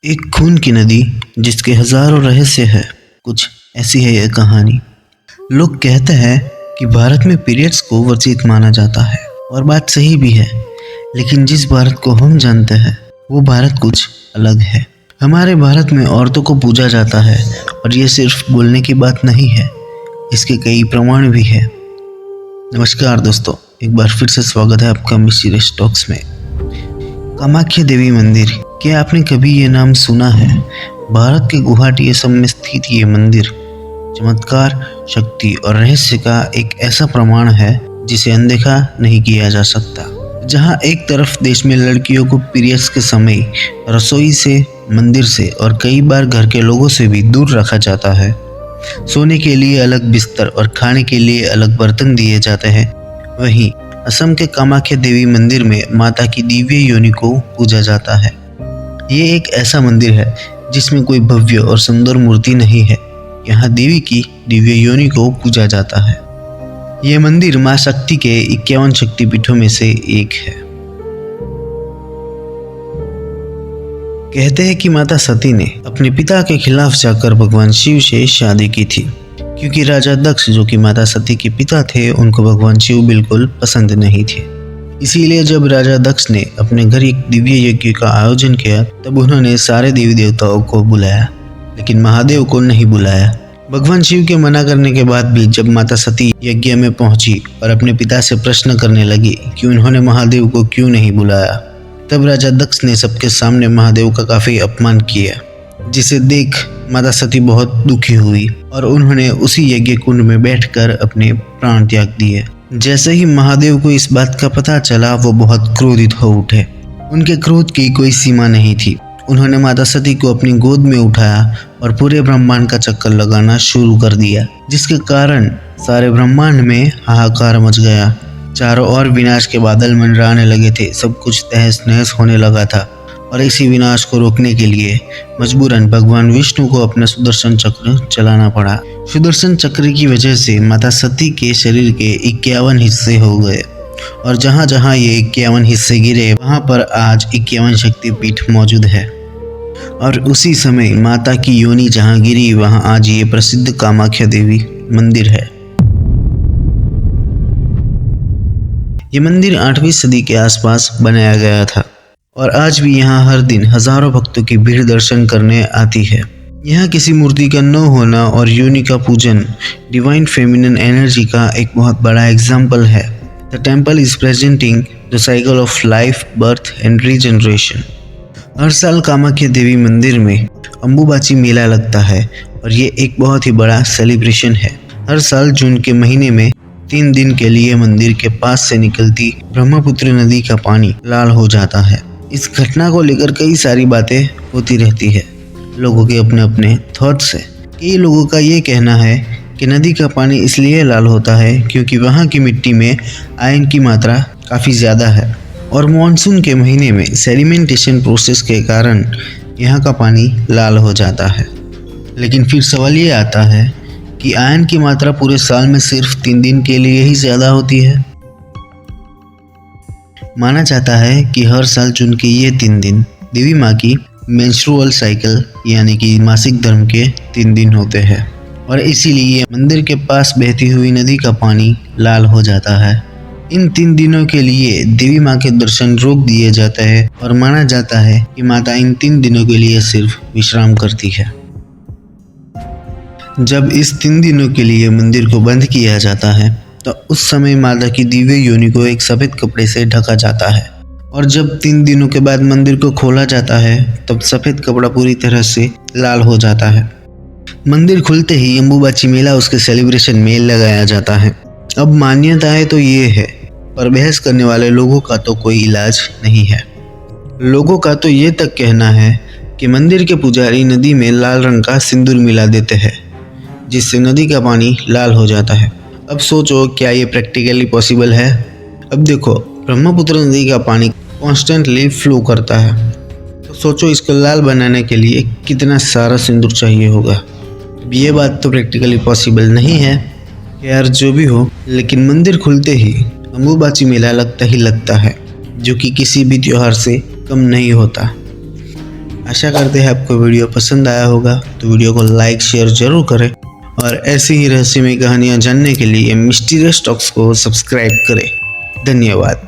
एक खून की नदी जिसके हजारों रहस्य है, कुछ ऐसी है यह कहानी। लोग कहते हैं कि भारत में पीरियड्स को वर्जित माना जाता है और बात सही भी है, लेकिन जिस भारत को हम जानते हैं वो भारत कुछ अलग है। हमारे भारत में औरतों को पूजा जाता है और ये सिर्फ बोलने की बात नहीं है, इसके कई प्रमाण भी है। नमस्कार दोस्तों, एक बार फिर से स्वागत है आपका मिस्टीरियस टॉक्स में। कामाख्या देवी मंदिर, क्या आपने कभी ये नाम सुना है? भारत के गुवाहाटी असम में स्थित ये मंदिर चमत्कार, शक्ति और रहस्य का एक ऐसा प्रमाण है जिसे अनदेखा नहीं किया जा सकता। जहां एक तरफ देश में लड़कियों को पीरियड्स के समय रसोई से, मंदिर से और कई बार घर के लोगों से भी दूर रखा जाता है। सोने के लिए अलग बिस्तर और खाने के लिए अलग बर्तन दिए जाते हैं, वहीं असम के कामाख्या देवी मंदिर में माता की दिव्य योनि को पूजा जाता है। ये एक ऐसा मंदिर है जिसमें कोई भव्य और सुंदर मूर्ति नहीं है, यहाँ देवी की दिव्य योनि को पूजा जाता है। ये मंदिर मां शक्ति के 51 शक्तिपीठों में से एक है। कहते हैं कि माता सती ने अपने पिता के खिलाफ जाकर भगवान शिव से शादी की थी, क्योंकि राजा दक्ष जो कि माता सती के पिता थे, उनको भगवान शिव बिल्कुल पसंद नहीं थे। इसीलिए जब राजा दक्ष ने अपने घर एक दिव्य यज्ञ का आयोजन किया, तब उन्होंने सारे देवी देवताओं को बुलाया, लेकिन महादेव को नहीं बुलाया। भगवान शिव के मना करने के बाद भी जब माता सती यज्ञ में पहुंची और अपने पिता से प्रश्न करने लगी कि उन्होंने महादेव को क्यों नहीं बुलाया, तब राजा दक्ष ने सबके सामने महादेव का काफी अपमान किया, जिसे देख माता सती बहुत दुखी हुई और उन्होंने उसी यज्ञ कुंड में बैठकर अपने प्राण त्याग दिए। जैसे ही महादेव को इस बात का पता चला, वो बहुत क्रोधित हो उठे। उनके क्रोध की कोई सीमा नहीं थी। उन्होंने माता सती को अपनी गोद में उठाया और पूरे ब्रह्मांड का चक्कर लगाना शुरू कर दिया, जिसके कारण सारे ब्रह्मांड में हाहाकार मच गया। चारों ओर विनाश के बादल मंडराने लगे थे, सब कुछ तहस नहस होने लगा था और इसी विनाश को रोकने के लिए मजबूरन भगवान विष्णु को अपना सुदर्शन चक्र चलाना पड़ा। सुदर्शन चक्र की वजह से माता सती के शरीर के 51 हिस्से हो गए और जहाँ जहाँ ये 51 हिस्से गिरे, वहाँ पर आज 51 शक्तिपीठ मौजूद है। और उसी समय माता की योनि जहाँ गिरी, वहाँ आज ये प्रसिद्ध कामाख्या देवी मंदिर है। ये मंदिर 8वीं सदी के आसपास बनाया गया था और आज भी यहाँ हर दिन हजारों भक्तों की भीड़ दर्शन करने आती है। यहाँ किसी मूर्ति का न होना और योनि का पूजन डिवाइन फेमिनिन एनर्जी का एक बहुत बड़ा एग्जाम्पल है। The temple is presenting the cycle of life, birth and regeneration. हर साल कामाख्या देवी मंदिर में अंबुबाची मेला लगता है और ये एक बहुत ही बड़ा सेलिब्रेशन है। हर साल जून के महीने में 3 दिन के लिए मंदिर के पास से निकलती ब्रह्मपुत्र नदी का पानी लाल हो जाता है। इस घटना को लेकर कई सारी बातें होती रहती है, लोगों के अपने अपने थॉट्स है। कई लोगों का ये कहना है कि नदी का पानी इसलिए लाल होता है क्योंकि वहाँ की मिट्टी में आयरन की मात्रा काफ़ी ज़्यादा है और मॉनसून के महीने में सेडिमेंटेशन प्रोसेस के कारण यहाँ का पानी लाल हो जाता है। लेकिन फिर सवाल ये आता है कि आयरन की मात्रा पूरे साल में सिर्फ 3 दिन के लिए ही ज़्यादा होती है। माना जाता है कि हर साल जून के ये 3 दिन देवी माँ की मेंस्ट्रुअल साइकिल यानी कि मासिक धर्म के 3 दिन होते हैं और इसीलिए मंदिर के पास बहती हुई नदी का पानी लाल हो जाता है। इन 3 दिनों के लिए देवी माँ के दर्शन रोक दिए जाते हैं और माना जाता है कि माता इन 3 दिनों के लिए सिर्फ विश्राम करती है। जब इस 3 दिनों के लिए मंदिर को बंद किया जाता है, तो उस समय माता की दिव्य योनि को एक सफेद कपड़े से ढका जाता है और जब 3 दिनों के बाद मंदिर को खोला जाता है, तब सफेद कपड़ा पूरी तरह से लाल हो जाता है। मंदिर खुलते ही अंबुबाची मेला, उसके सेलिब्रेशन में लगाया जाता है। अब मान्यताएं तो ये है, पर बहस करने वाले लोगों का तो कोई इलाज नहीं है। लोगों का तो ये तक कहना है कि मंदिर के पुजारी नदी में लाल रंग का सिंदूर मिला देते हैं, जिससे नदी का पानी लाल हो जाता है। अब सोचो, क्या ये प्रैक्टिकली पॉसिबल है? अब देखो, ब्रह्मपुत्र नदी का पानी कॉन्स्टेंटली फ्लो करता है, तो सोचो इसको लाल बनाने के लिए कितना सारा सिंदूर चाहिए होगा। अब ये बात तो प्रैक्टिकली पॉसिबल नहीं है। यार जो भी हो, लेकिन मंदिर खुलते ही अंबुबाची मेला लगता ही लगता है, जो कि किसी भी त्योहार से कम नहीं होता। आशा करते हैं आपको वीडियो पसंद आया होगा, तो वीडियो को लाइक शेयर जरूर करें और ऐसी ही रहस्यमय कहानियाँ जानने के लिए मिस्टीरियस टॉक्स को सब्सक्राइब करें। धन्यवाद।